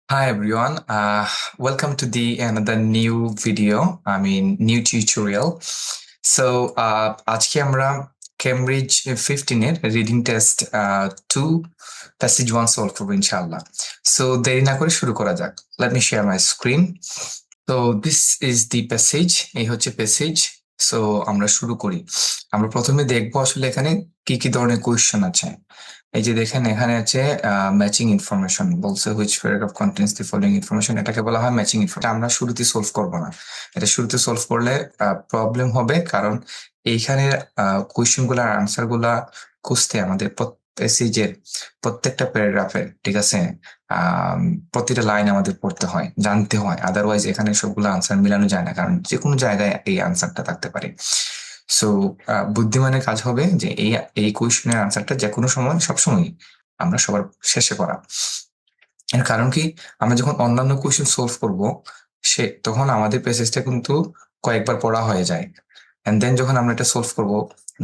Hi everyone, welcome to the another new video, new tutorial. So আজকে আমরা Cambridge 15 এর reading test 2 passage 1 solve করবো ইনশাআল্লাহ। So দেরি না করে শুরু করা যাক। Let me share my screen. So this is the passage, এই হচ্ছে প্যাসেজ। সো আমরা শুরু করি। আমরা প্রথমে দেখবো আসলে এখানে কি কি ধরনের কোয়েশ্চেন আছে। এই যে দেখেন এখানে আছে ম্যাচিং ইনফরমেশন বলছে which paragraph contains the following information, এটাকে বলা হয় ম্যাচিং ইনফরমেশন। আমরা শুরুতে সলভ করব না, এটা শুরুতে সলভ করলে প্রবলেম হবে, কারণ এইখানে কোয়েশ্চেন গুলার আনসার গুলা খুঁজতে আমাদের প্যাসেজের প্রত্যেকটা প্যারাগ্রাফের, ঠিক আছে, প্রতিটা লাইন আমাদের পড়তে হয়, জানতে হয়, আদারওয়াইজ এখানে সবগুলো আনসার মিলানো যায় না, কারণ যে কোনো জায়গায় এই আনসারটা থাকতে পারে। সো বুদ্ধিমানের কাজ হবে যে এই কোয়েশ্চেনের আনসারটা যে কোনো সময় সবসময় আমরা সবার শেষে করা। এর কারণ কি, আমরা যখন অন্যান্য কোয়েশ্চেন সলভ করব তখন আমাদের প্যাসেজটা কিন্তু কয়েকবার পড়া হয়ে যায়, এন্ড দেন যখন আমরা এটা সলভ করব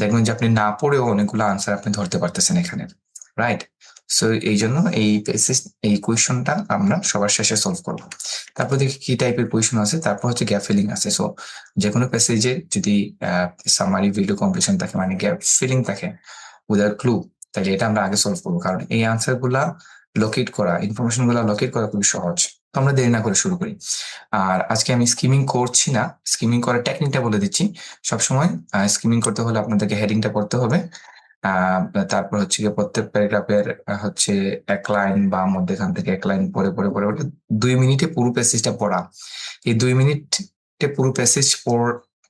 দেখবেন যে আপনি না পড়েও অনেকগুলো আনসার আপনি ধরতে পারতেছেন এখানে, রাইট? সো এই জন্য এই কোয়েশ্চনটা আমরা সবার শেষে সলভ করব। তারপর দেখি কি টাইপের কোয়েশ্চন আছে, তারপর হচ্ছে গ্যাপ ফিলিং আছে। সো যে কোনো প্যাসেজে যদি সামারি, ভিডিও কমপ্লিশন থাকে, মানে গ্যাপ ফিলিং থাকে উইদাউট ক্লু, তাহলে এটা আমরা আগে সলভ করবো, কারণ এই আনসার গুলা লোকেট করা, ইনফরমেশন গুলা লোকেট করা খুবই সহজ। তো আমরা দেরি না করে শুরু করি। আর আজকে আমি স্কিমিং করছি না, স্কিমিং করার টেকনিকটা বলে দিচ্ছি। সবসময় স্কিমিং করতে হলে আপনাদেরকে হেডিংটা পড়তে হবে, তারপর হচ্ছে গিয়ে প্রত্যেক প্যারাগ্রাফের হচ্ছে এক লাইন বা মধ্যেখান থেকে এক লাইন পরে পরে পরে পরে 2 মিনিটে পুরো প্যাসেজটা পড়া। এই 2 মিনিটে পুরো প্যাসেজ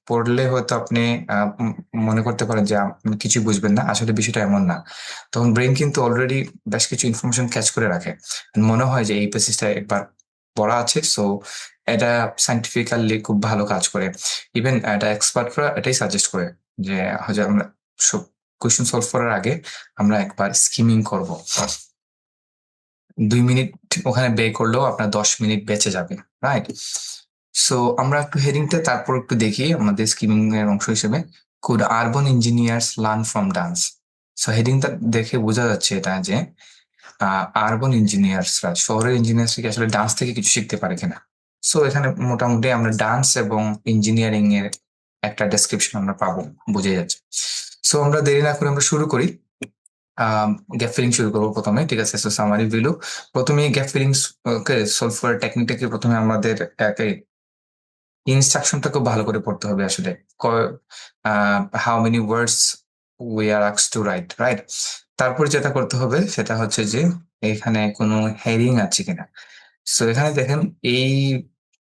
পড়লে হয়তো আপনি মনে করতে পারেন যে আপনি কিছু বুঝবেন না, আসলে বিষয়টা এমন না। তখন ব্রেন কিন্তু অলরেডি বেশ কিছু ইনফরমেশন ক্যাচ করে রাখে, মনে হয় যে এই প্যাসেজটা একবার পড়া আছে, সো এটা সাইন্টিফিক্যালি খুব ভালো কাজ করে। ইভেন এটা এক্সপার্টরা এটাই সাজেস্ট করে যে হয়তো আমরা সব কোয়েশ্চেন সলভ করার আগে আমরা একবার স্কিমিং করব। 2 মিনিট ওখানে ব্যয় করলেও আপনার 10 মিনিট বেঁচে যাবে, রাইট? সো আমরা একটু হেডিংটা তারপর একটু দেখি আমাদের স্কিমিং এর অংশ হিসেবে, could urban engineers learn from dance. So হেডিংটা দেখে বোঝা যাচ্ছে এটা যে আরবান ইঞ্জিনিয়ার্সরা, শহরের ইঞ্জিনিয়ার্স কি আসলে ডান্স থেকে কিছু শিখতে পারে কিনা। সো এখানে মোটামুটি আমরা ডান্স এবং ইঞ্জিনিয়ারিং এর একটা ডেসক্রিপশন আমরা পাবো, বোঝা যাচ্ছে। সো আমরা দেরি না করে আমরা শুরু করি। গ্যাপ ফিলিং শুরু করবো প্রথমে, ঠিক আছে? সো সামারি ভিলু, প্রথমে গ্যাপ ফিলিং কে সলভ করার টেকনিকটাকে প্রথমে আমাদের ইনস্ট্রাকশনটা খুব ভালো করে পড়তে হবে আসলে। How many words we are asked two right, right? তারপর যেটা করতে হবে সেটা হচ্ছে যে এখানে কোনো হেডিং আছে কিনা। সো এখানে দেখেন এই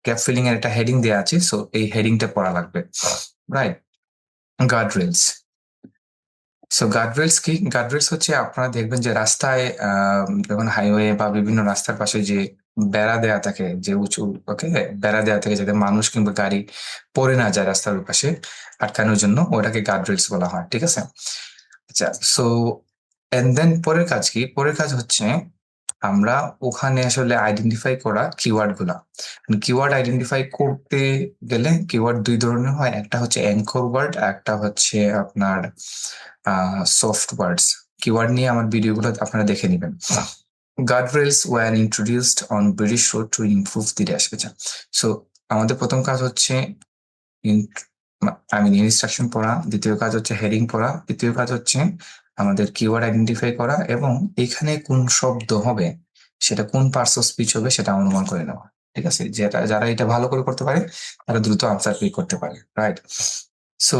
গ্যাপ ফিলিং এর একটা হেডিং দেওয়া আছে, সো এই হেডিংটা পড়া লাগবে, right? Guard rails. So guardrails কি? গার্ডরেলস হচ্ছে আপনারা দেখবেন যে রাস্তায় যখন হাইওয়ে বা বিভিন্ন রাস্তার পাশে যে বেড়া দেয়া থাকে, যে উঁচু, ওকে, বেড়া দেয়া থাকে যাতে মানুষ কিংবা গাড়ি পড়ে না যায় রাস্তার ওই পাশে আটকানোর জন্য, ওটাকে গার্ডরেলস বলা হয়, ঠিক আছে? আচ্ছা, সো এন্ড দেন পরের কাজ কি? পরের কাজ হচ্ছে আমরা ওখানে আসলে আইডেন্টিফাই করা কিওয়ার্ড গুলা। কিওয়ার্ড আইডেন্টিফাই করতে গেলে কিওয়ার্ড 2 ধরনের হয়, একটা হচ্ছে অ্যাঙ্কর ওয়ার্ড, একটা হচ্ছে আপনার সফট ওয়ার্ডস। কিওয়ার্ড নিয়ে আমার ভিডিওগুলো আপনারা দেখে নেবেন। Guardrails were introduced on British road to improve the dash. আচ্ছা, সো আমাদের প্রথম কাজ হচ্ছে ইনস্ট্রাকশন পড়া, দ্বিতীয় কাজ হচ্ছে হেডিং পড়া, তৃতীয় কাজ হচ্ছে আমাদের কিওয়ার্ড আইডেন্টিফাই করা, এবং এখানে কোন শব্দ হবে, সেটা কোন পার্টস অফ স্পিচ হবে সেটা অনুমান করে নেওয়া, ঠিক আছে? যারা এটা ভালো করে করতে পারে তারা দ্রুত আনসার ক্লিক করতে পারে, রাইট? সো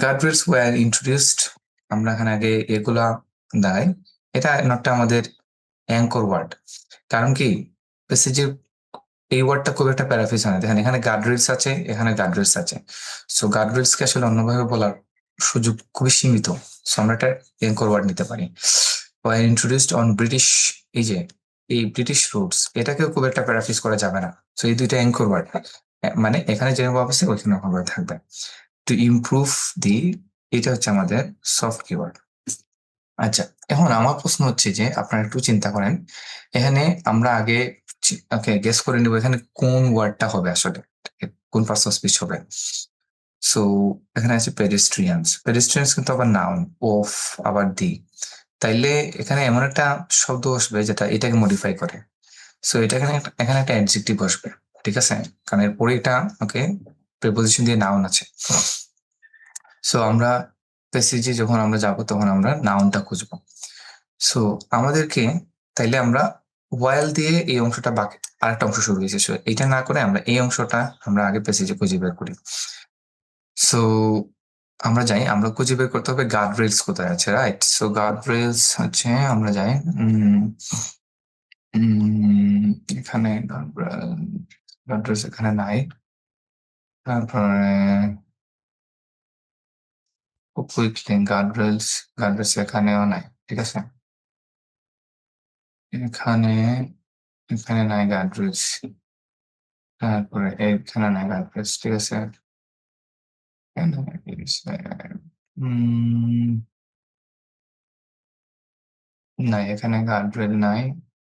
গার্ডরেলস ওয়ার ইন্ট্রোডিউসড, আমরা এখানে আগে এগুলা দাঁড়াই, এটা নটটা আমাদের অ্যাঙ্কর ওয়ার্ড। কারণ কি, প্যাসেজের এই ওয়ার্ডটা খুব একটা প্যারাফ্রেজ হয় না, দেখেন এখানে গার্ডরেলস আছে, এখানে গার্ডরেলস আছে। সো গার্ডরেলস কে আসলে অন্যভাবে বলার সুযোগ খুবই সীমিত। সো আমরা একটা অ্যাঙ্কর ওয়ার্ড নিতে পারি। ওয়ার ইন্ট্রোডিউসড অন ব্রিটিশ, এই যে এই ব্রিটিশ রুটস, এটাকেও খুব একটা প্যারাফ্রেজ করা যাবে না। সো এই দুইটা অ্যাঙ্কর ওয়ার্ড, মানে এখানে যেভাবে আছে ওইখানে ভাবে থাকবে। টু ইমপ্রুভ দি, এটা হচ্ছে আমাদের সফট কিওয়ার্ড। আচ্ছা, এখন আমার প্রশ্ন হচ্ছে যে আপনারা একটু চিন্তা করেন, এখানে আমরা আগে ওকে গেস করে নিব এখানে কোন ওয়ার্ডটা হবে আসলে, কোন পার্টস অফ স্পিচ হবে। সো এখানে আছে পেডেস্ট্রিয়ানস, পেডেস্ট্রিয়ানস কিন্তু আবার নাউন, ওফ, আবার দি, তাইলে এখানে এমন একটা শব্দ আসবে যেটা এটাকে মডিফাই করে। সো এটা এখানে একটা অ্যাডজেক্টিভ বসবে, ঠিক আছে, কারণ এরপরে এটা ওকে প্রিপোজিশন দিয়ে নাউন আছে। সো আমরা প্যাসেজে যখন আমরা যাব তখন আমরা নাউনটা খুঁজবো। সো আমাদেরকে তাইলে আমরা ওয়াইল দিয়ে এই অংশটা বাকি আরেকটা অংশ শুরু হয়েছে। সো এটা না করে আমরা এই অংশটা আমরা আগে প্যাসেজে খুঁজে বের করি। সো আমরা যাই, আমরা খুঁজে বের করতে হবে গার্ড রেলস কোথায় আছে, রাইট? সো গার্ড রেলস হচ্ছে আমরা যাই এখানে গার্ড রেলস এখানে নাই। তারপরে খুব কুইকলি গার্ড রেলস এখানেও নাই, ঠিক আছে। এখানে এখানে নাই গার্ড রেলস, তারপরে এখানে নাই গার্ড রেলস, ঠিক আছে। নাই, এখানে গার্ড রেল নাই,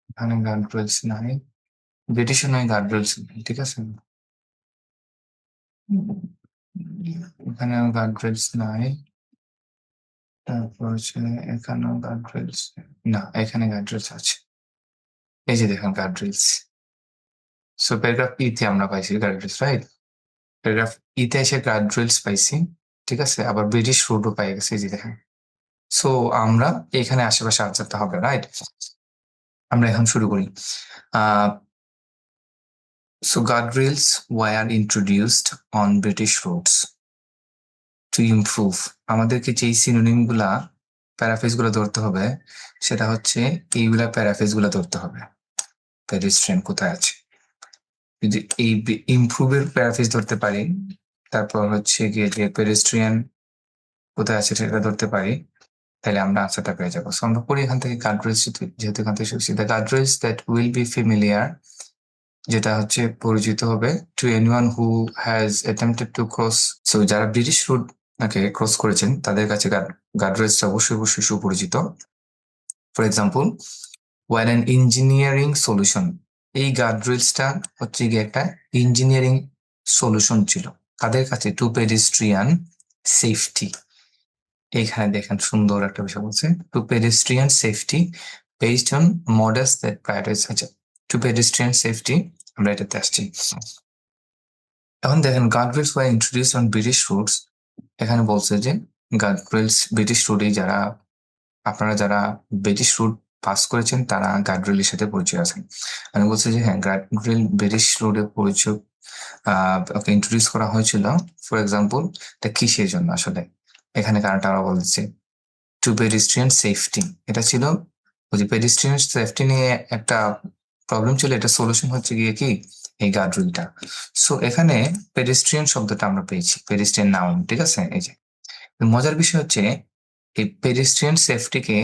এখানে গার্ড রেলস নাই, ব্রিটিশও নাই, গার্ড রেলস নাই, ঠিক আছে। এখানেও গার্ড রেলস নাই, তারপর হচ্ছে এখানেও গার্ড রেলস না, এখানে গার্ড রেলস আছে, এই যে দেখেন গার্ড রেলস। সো প্যারাগ্রাফ ইতে আমরা পাইছি গার্ড রেলস, রাইট? প্যারাগ্রাফ ইতে এসে গার্ড রেলস পাইছি, ঠিক আছে, আবার ব্রিটিশ রোডও পাই গেছে, এই যে দেখেন। সো আমরা এখানে আশেপাশে আনসারটা হবে, রাইট? আমরা এখন শুরু করি। So guardrails were introduced on British roads to improve. আমাদেরকে যেই সিনোনিম গুলা প্যারাফ্রেজ গুলো ধরতে হবে সেটা হচ্ছে এইগুলা প্যারাফ্রেজ গুলা ধরতে হবে। পেডেস্ট্রিয়ান কোথায় আছে, যদি এই ইমপ্রুভের প্যারাফ্রেজ ধরতে পারি, তারপর হচ্ছে গিয়ে যে পেডেস্ট্রিয়ান কোথায় আছে সেটা ধরতে পারি, তাহলে আমরা আনসারটা পেয়ে যাবো। সো আমরা পড়ি এখান থেকে গার্ডরেলস, যেহেতু এখান থেকে শুনছি, the guardrails that will be familiar, যেটা হচ্ছে পরিচিত হবে to anyone who has attempted to cross. So যারা ব্রিটিশ রুট নাকি ক্রস করেছেন তাদের কাছে গার্ডরেলসটা অবশ্যই অবশ্যই সুপরিচিত। For example, were an engineering solution, এই গার্ডরেলসটা হচ্ছে গিয়ে একটা ইঞ্জিনিয়ারিং সলিউশন ছিল তাদের কাছে টু পেডেস্ট্রিয়ান সেফটি। এখানে দেখেন সুন্দর একটা বিষয় বলছে, to pedestrian safety based on models that prioritize. আচ্ছা, টু পেডেস্ট্রিয়ান সেফটি আমরা এটাতে আসছি। এখন দেখেন guardrails were introduce on British routes, এখানে বলছে যে গার্ডরেলস ব্রিটিশ রুটে যারা আপনারা যারা ব্রিটিশ রুট পাস করেছেন তারা গার্ডরেলের সাথে পরিচয় আছেন। আমি বলছি যে হ্যাঁ, গার্ডরেল ব্রিটিশ রোডে পরিচয় ওকে ইন্ট্রোডিউস করা হয়েছিল। ফর এক্সাম্পল, এটা কিসের জন্য আসলে, এখানে কারণটা আরো বলছে টু পেডিস্ট্রিয়ান সেফটি। এটা ছিল ওই যে পেডিস্ট্রিয়ান সেফটি নিয়ে একটা প্রবলেম ছিল, এটা সলিউশন হচ্ছে গিয়ে কি এই গার্ডরেলটা। সো এখানে পেডিস্ট্রিয়ান শব্দটা আমরা পেয়েছি, পেডিস্ট্রিয়ান নাউন, ঠিক আছে। এই যে মজার বিষয় হচ্ছে এই পেডিস্ট্রিয়ান সেফটিকে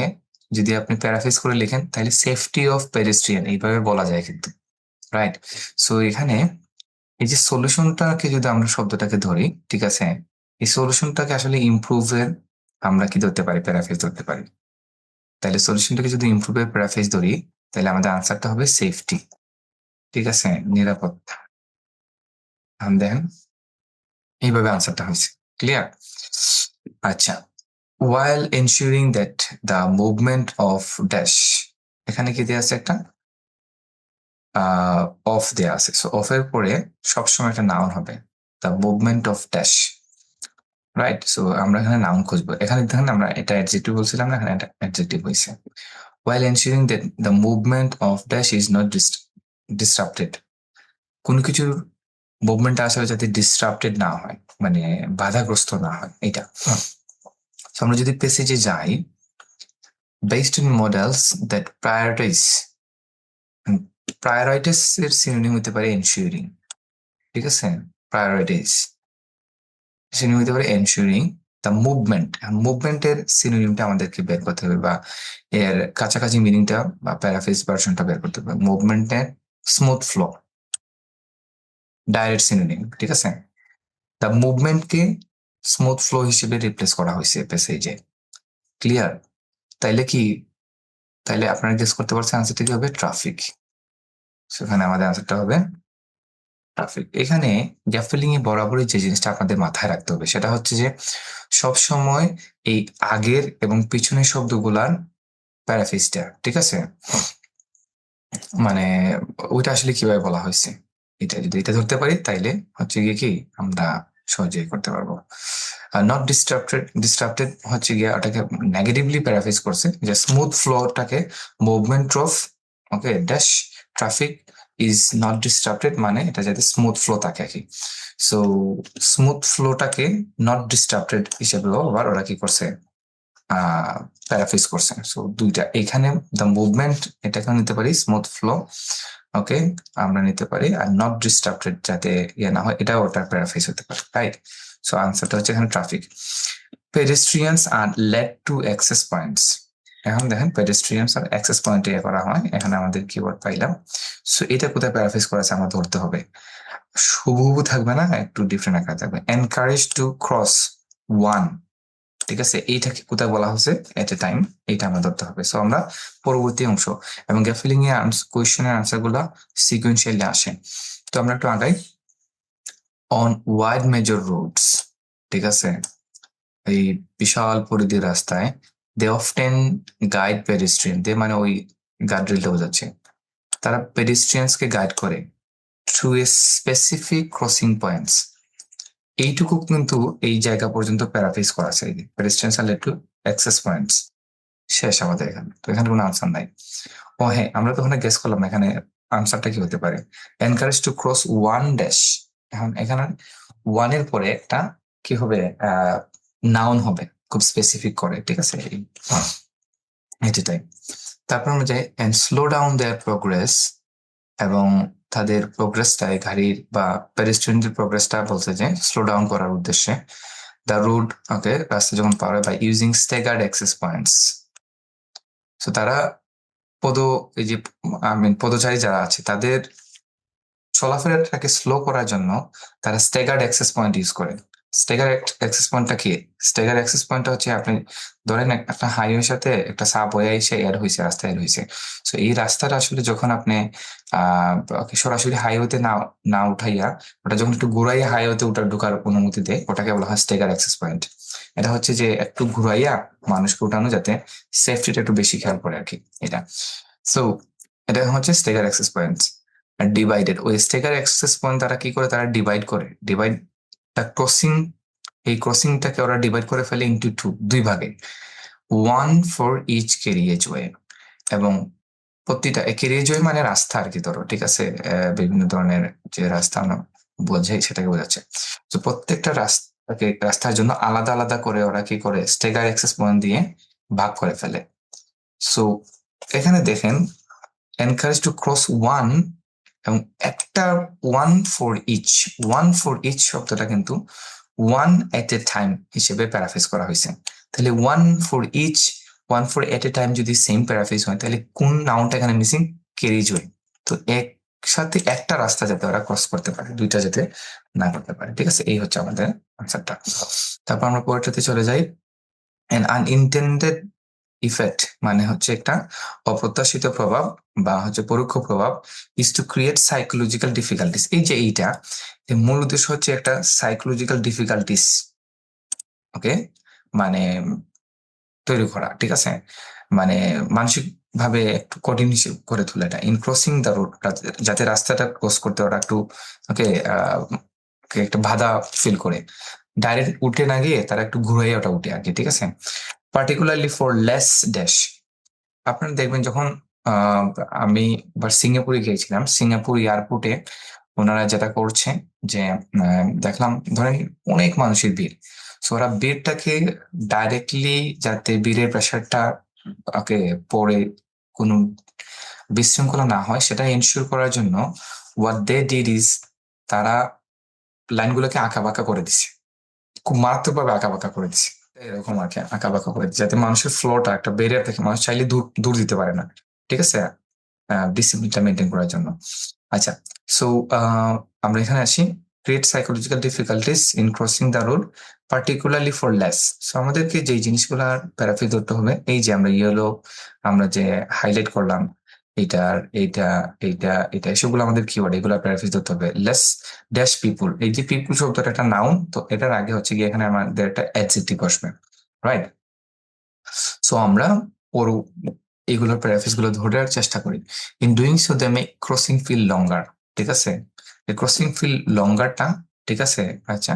যদি আপনি প্যারাফ্রেজ করে লেখেন তাহলে সেফটি অফ পেডিস্ট্রিয়ান এইভাবে বলা যায় কিন্তু, রাইট? সো এখানে এই যে সলিউশনটাকে যদি আমরা শব্দটাকে ধরি, ঠিক আছে, এই সলিউশনটাকে আসলে ইমপ্রুভের আমরা কি ধরতে পারি, প্যারাফ্রেজ ধরতে পারি। তাহলে সলিউশনটাকে যদি ইমপ্রুভের প্যারাফ্রেজ ধরি তাহলে আমাদের আনসারটা হবে সেফটি, ঠিক আছে, নিরাপত্তা। দেন এইভাবে আনসারটা হয়েছে, ক্লিয়ার? আচ্ছা, while ensuring that the movement of dash, এখানে কি দেয়া আছে, একটা অফ দেয়া আছে। সো অফ এর পরে সবসময় একটা নাউন হবে, the movement of dash, right? So আমরা এখানে নাউন খুঁজবো। এখানে দেখেন আমরা এটা অ্যাডজেক্টিভ বলছিলাম না, এখানে এটা অ্যাডজেক্টিভ হয়েছে। while ensuring that the movement of dash is not disrupted, কোনো কিছুর মুভমেন্টটা আসলে যাতে ডিসরাপ্টেড না হয়, মানে বাধাগ্রস্ত না হয়, এটা। So আমরা যদি প্যাসেজে যাই, based on models that prioritize, prioritise এর সিনোনিম হতে পারে এনশিওরিং, ঠিক আছে। প্রায়োরিটাইজ সিনোনিম হতে পারে এনশিওরিং দ্য মুভমেন্ট, মুভমেন্টের সিনোনিমটা আমাদেরকে বের করতে হবে, বা এর কাছাকাছি মিনিংটা বা প্যারাফ্রেজ ভার্সনটা বের করতে হবে। মুভমেন্টের স্মুথ ফ্লো, ডাইরেক্ট সিনোনিম, ঠিক আছে। দ্য মুভমেন্টকে স্মুথ ফ্লো হিসেবে রিপ্লেস করা হয়েছে প্যাসেজে, ক্লিয়ার? তাইলে কি, তাইলে আপনারা গেস করতে পারছেন আনসারটা কি হবে, ট্রাফিক। সেখানে আমাদের আনসারটা হবে ট্রাফিক। এখানে গ্যাপ ফিলিং এ বরাবরই যে জিনিসটা আপনাদের মাথায় রাখতে হবে সেটা হচ্ছে যে সব সময় এই আগের এবং পিছনের শব্দগুলার প্যারাফ্রেজটা, ঠিক আছে। মানে ওইটা আসলে কিভাবে বলা হয়েছে, এটা যদি এটা ধরতে পারি তাইলে হচ্ছে গিয়ে কি আমরা সহজেই করতে পারবো। নট ডিস্টার্বটেড হচ্ছে গিয়ে ওটাকে নেগেটিভলি প্যারাফ্রেজ করছে, যে স্মুথ ফ্লোটাকে movement of okay dash traffic is not disturbed, মানে এটা যাতে স্মুথ ফ্লো থাকে আর কি। সো স্মুথ ফ্লোটাকে নট ডিস্টার্বটেড হিসেবেও আবার ওরা কি করছে, প্যারাফ্রেজ করছে। সো দুইটা এখানে দ্য মুভমেন্ট এটাকে নিতে পারি স্মুথ ফ্লো, ওকে আমরা নিতে পারি, আর নট ডিস্টার্বটেড যাতে ইয়ে না হয়, এটা ওটার প্যারাফ্রেজ হতে পারে, রাইট। সো আনসারটা হচ্ছে এখানে traffic. পেডেস্ট্রিয়ানস R lead to access points. এখন দেখেন পেডেস্ট্রিয়ানস আর অ্যাক্সেস পয়েন্টে করা হয়, এখানে আমাদের কিওয়ার্ড পাইলাম। সো এটা কোথায় প্যারাফ্রেজ করা আছে আমরা ধরতে হবে, হুবহু থাকবে না, একটু ডিফারেন্ট আকারে থাকবে। এনকারেজ টু ক্রস ওয়ান, ঠিক আছে, এইটাকে কোথায় বলা হচ্ছে এট এ টাইম, এইটা আমরা ধরতে হবে। সো আমরা পরবর্তী অংশ এবং গ্যাপ ফিলিং এর কোয়েশ্চেনের আনসার গুলা সিকুয়েন্সিয়ালি আসে। তো আমরা একটু আগাই। অন ওয়াইড মেজর রোডস, ঠিক আছে, এই বিশাল পরিধির রাস্তায় দে অফটেন গাইড পেডিস্ট্রিয়ান, দে মানে ওই গার্ডরেলটা বোঝাচ্ছে, তারা পেডিস্ট্রিয়ানসকে গাইড করে through a specific crossing points. এইটুকু কিন্তু এই জায়গা পর্যন্ত প্যারাফ্রেজ করা আছে, পেডিস্ট্রিয়ানস আর লেড টু অ্যাক্সেস পয়েন্টস, শেষ আমাদের এখানে। তো এখানে কোনো আনসার নাই। ও হ্যাঁ, আমরা তো ওখানে গেস করলাম এখানে আনসারটা কি হতে পারে, encourage to cross one dash. এখন এখানে ওয়ান এর পরে একটা কি হবে, নাউন হবে, খুব স্পেসিফিক করে, ঠিক আছে, এটাই। তারপর আমরা যাই and slow down their progress, এবং তাদের প্রোগ্রেসটা গাড়ির বা পেডেস্ট্রিয়ানদের প্রোগ্রেসটা বলছে যে স্লো ডাউন করার উদ্দেশ্যে দ্য রুট, ওকে রাস্তা যখন পার হয়, by using staggered access points. So তারা এই যে পদচারী যারা আছে তাদের চলাফেরাটাকে স্লো করার জন্য তারা স্টেগার্ড অ্যাক্সেস পয়েন্ট ইউজ করে। স্টেগার অ্যাক্সেস পয়েন্টটা কি? স্টেগার অ্যাক্সেস পয়েন্টটা হচ্ছে আপনি ধরেন একটা হাইওয়ের সাথে একটা সাবওয়ে এসে এড হয়েছে, রাস্তা এড হয়েছে। সো এই রাস্তাটা আসলে যখন আপনি সরাসরি হাইওয়েতে না না উঠাইয়া ওটা যখন একটু ঘুরাইয়া হাইওয়েতে ঢোকার অনুমতি দেয়, ওটাকে বলা হয় স্টেগার অ্যাক্সেস পয়েন্ট। এটা হচ্ছে যে একটু ঘুরাইয়া মানুষকে উঠানো যাতে সেফটিটা একটু বেশি খেয়াল করে আর কি, এটা। সো এটা হচ্ছে স্টেগার অ্যাক্সেস পয়েন্ট। ডিভাইডেড, ওই স্টেগার অ্যাক্সেস পয়েন্ট তারা কি করে, তারা ডিভাইড করে, ডিভাইড দ্য ক্রসিং, এই ক্রসিংটাকে ওরা ডিভাইড করে ফেলে ইন্টু দুই ভাগে, one for each carriageway. এবং প্রতিটা ক্যারিয়েজ ওয়ে মানে রাস্তা আর কি, ধরো, ঠিক আছে, বিভিন্ন ধরনের যে রাস্তা আমরা বোঝাই সেটাকে বোঝাচ্ছে। তো প্রত্যেকটা রাস্তার জন্য আলাদা আলাদা করে ওরা কি করে, স্টেগার অ্যাক্সেস পয়েন্ট দিয়ে ভাগ করে ফেলে। সো এখানে দেখেন এনকারেজ টু ক্রস ওয়ান, এবং একটা ওয়ান ফর ইচ শব্দটা কিন্তু ওয়ান এট এ টাইম হিসেবে প্যারাফ্রেজ করা হয়েছে। তাহলে one for at A time যদি সেম প্যারাফ্রেজ হয়, তাহলে কোন নাউনটা এখানে মিসিং? Caries way. তো একসাথে একটা রাস্তা যাতে ওরা ক্রস করতে পারে, দুইটা যাতে না করতে পারে, ঠিক আছে, এই হচ্ছে আমাদের আনসারটা। তারপর আমরা পরেরটাতে চলে যাই। অ্যান আনইনটেন্ডেড ইফেক্ট মানে হচ্ছে একটা অপ্রত্যাশিত প্রভাব বা হচ্ছে পরোক্ষ প্রভাব, is to create psychological difficulties. এই যে এইটা, মূল উদ্দেশ্য হচ্ছে একটা সাইকোলজিক্যাল ডিফিকাল্টিস, ওকে, মানে তৈরি করা, ঠিক আছে, মানে মানসিক ভাবে একটু কঠিন করে তোলা এটা। ইন ক্রসিং দ্য রোড, যাতে রাস্তাটা ক্রস করতে ওরা একটু ওকে একটা বাধা ফিল করে, ডাইরেক্ট উঠে না গিয়ে তারা একটু ঘুরাইয়া ওটা উঠে আর কি, ঠিক আছে। পার্টিকুলারলি ফর লেস ড্যাশ, আপনারা দেখবেন যখন আমি এবার সিঙ্গাপুরে গিয়েছিলাম, সিঙ্গাপুর এয়ারপোর্টে ওনারা যেটা করছে যে দেখলাম ধরেন অনেক মানুষের ভিড়, সো ওরা ভিড়টাকে ডাইরেক্টলি যাতে ভিড়ের প্রেশারটা ওকে পড়ে কোনো বিশৃঙ্খলা না হয় সেটা এনশিওর করার জন্য হোয়াট দে ডিড ইজ, তারা লাইনগুলোকে আঁকা বাঁকা করে দিছে, খুব মারাত্মকভাবে আঁকা বাঁকা করে দিছে, এরকম আর কি আঁকা বাঁকা করে দিচ্ছে যাতে মানুষের ফ্লোটা একটা ব্যারিয়ার থেকে মানুষ চাইলে দূর দূর দিতে পারে না, ঠিক আছে, ডিসিপ্লিনটা মেনটেন করার জন্য। আচ্ছা, সো আমরা এখানে আসি, create psychological difficulties in crossing the road particularly for less. So আমাদেরকে যে জিনিসগুলো প্যারাফি ধরতে হবে, এই যে আমরা ইয়েলো আমরা যে হাইলাইট করলাম, এইটার এইটা এইটা এটা এসবগুলো আমাদের কিওয়ার্ড, এগুলো প্যারাফ্রেজ ধরতে হবে। লেস ড্যাশ পিপুল, এই যে পিপুল শব্দটা একটা নাউন, তো এটার আগে হচ্ছে গিয়ে এখানে আমাদের একটা অ্যাডজেক্টিভ আসবে, রাইট। সো আমরা এইগুলোর প্যারাফ্রেজ গুলো ধরে রাখার চেষ্টা করি। In doing so they make crossing feel longer. ঠিক আছে, ক্রসিং ফিল লঙ্গারটা, ঠিক আছে। আচ্ছা,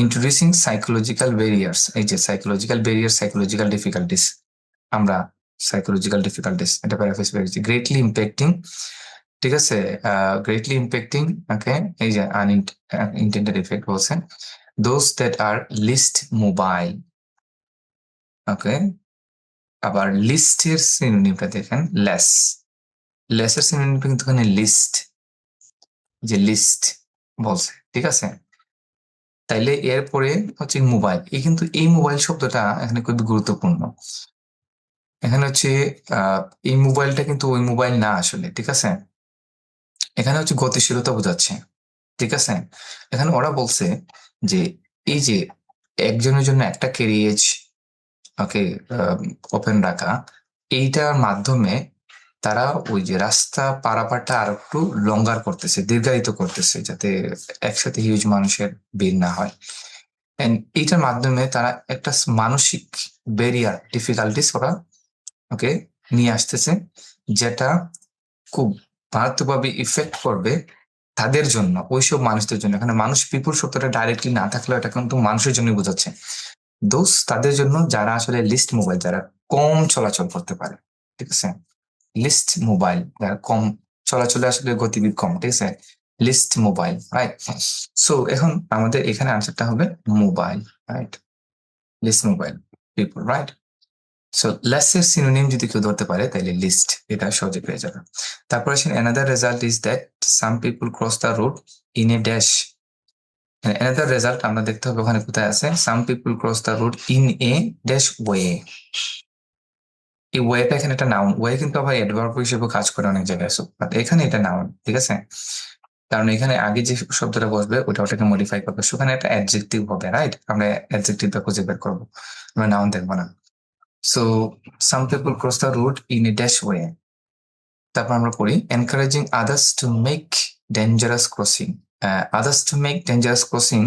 ইন্ট্রোডিউসিং সাইকোলজিক্যাল ব্যারিয়ার্স, এই যে সাইকোলজিক্যাল ব্যারিয়ার, সাইকোলজিক্যাল ডিফিকাল্টিস, আমরা সাইকোলজিক্যাল ডিফিকাল্টিস এটা প্যারাফ্রেজ পেয়েছি। গ্রেটলি ইম্প্যাক্টিং, ঠিক আছে, গ্রেটলি ইম্প্যাক্টিং, ওকে, এই যে আনইনটেন্ডেড ইফেক্ট বলছে, those that are least mobile, okay. আবার লিস্টের সিনোনিমটা দেখেন লেস, লেসের সিনোনিমটা কিন্তু এখানে লিস্ট, যে লিস্ট বলছে, ঠিক আছে। তাইলে এরপরে হচ্ছে মোবাইল, এই কিন্তু এই মোবাইল শব্দটা এখানে খুবই গুরুত্বপূর্ণ। এখানে হচ্ছে এই মোবাইলটা কিন্তু ওই মোবাইল না আসলে, ঠিক আছে। এখানে হচ্ছে গতিশীলতা বোঝাচ্ছে, ঠিক আছে। এখানে ওরা বলছে যে এই যে একজনের জন্য একটা ক্যারিয়েজ, ওকে, ওপেন রাখা, এইটার মাধ্যমে তারা ওই যে রাস্তা পারাপারটা আর একটু লঙ্গার করতেছে, দীর্ঘায়িত করতেছে, যাতে একসাথে হিউজ মানুষের ভিড় না হয়। এন্ড এইটার মাধ্যমে তারা একটা মানসিক ব্যারিয়ার, ডিফিকাল্টিস ওরা, ওকে, নিয়ে আসতেছে, যেটা খুব মারাত্মকভাবে ইফেক্ট করবে তাদের জন্য, ওইসব মানুষদের জন্য। এখানে মানুষ পিপুল শব্দটা ডাইরেক্টলি না থাকলেও এটা কিন্তু মানুষের জন্য বোঝাচ্ছে। দোষ তাদের জন্য যারা আসলে লিস্ট মোবাইল, যারা কম চলাচল করতে পারে, ঠিক আছে। লিস্ট মোবাইল যারা কম চলাচলে, আসলে গতিবিধি কম, ঠিক আছে, লিস্ট মোবাইল, রাইট। সো এখন আমাদের এখানে আনসারটা হবে mobile, right, least mobile people, right. So less এর সিনোনিম যদি কেউ ধরতে পারে তাহলে লিস্ট, এটা সহজে পেয়ে যাবে। তারপর আসেন another result is that some people cross the road in a dash. Another result আমরা দেখতে হবে ওখানে কোথায় আছে, সাম people cross the road in a dash way. এই ওয়েটা এখানে একটা নাউন, ওয়ে কিন্তু আবার অ্যাডভার্ব হিসেবে কাজ করে অনেক জায়গায়, বাট এখানে এটা নাউন, ঠিক আছে। কারণ এখানে আগে যে শব্দটা বসবে ওটা ওটাকে মডিফাই করবে, সেখানে একটা অ্যাডজেক্টিভ হবে, রাইট। আমরা অ্যাডজেক্টিভটা খুঁজে বের করবো, আমরা নাউন দেখবো না। So some people cross the road in a dash way. তারপর আমরা পড়ি encouraging others to make dangerous crossing. Others to make dangerous crossing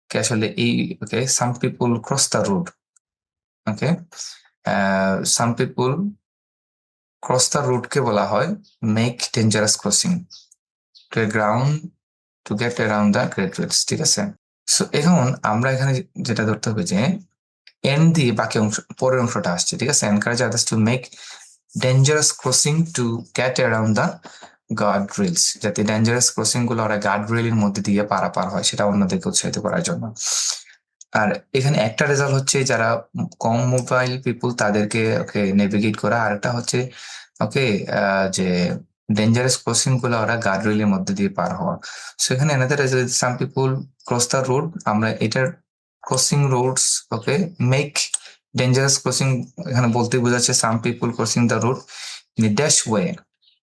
কে আসলে এই, okay, some people cross the road, okay, some people cross the road কে বলা হয় make dangerous crossing to a ground to get around the great roads, ঠিক আছে। So এখন আমরা এখানে যেটা ধরতে হবে যে এন দিয়ে বাকি অংশ, পরের অংশটা আসছে, ঠিক আছে। Encourage others to make dangerous crossing to get around the guard rails, যাতে ডেঞ্জারাস ক্রসিং গুলো ওরা গার্ড রেলের মধ্যে দিয়ে পারাপার হয়, সেটা অন্যদেরকে উৎসাহিত করার জন্য। আর এখানে একটা রেজাল্ট হচ্ছে যারা কম মোবাইল পিপুল তাদেরকে, ওকে, নেভিগেট করা, আর একটা হচ্ছে, ওকে, যে ডেঞ্জারাস ক্রসিং গুলো ওরা গার্ড রেলের মধ্যে দিয়ে পার হওয়া। সো এখানে এনাদের result some people cross the road, আমরা এটার crossing roads, okay, make dangerous crossing, এখানে বলতে বোঝাচ্ছে some people crossing the road in dash way,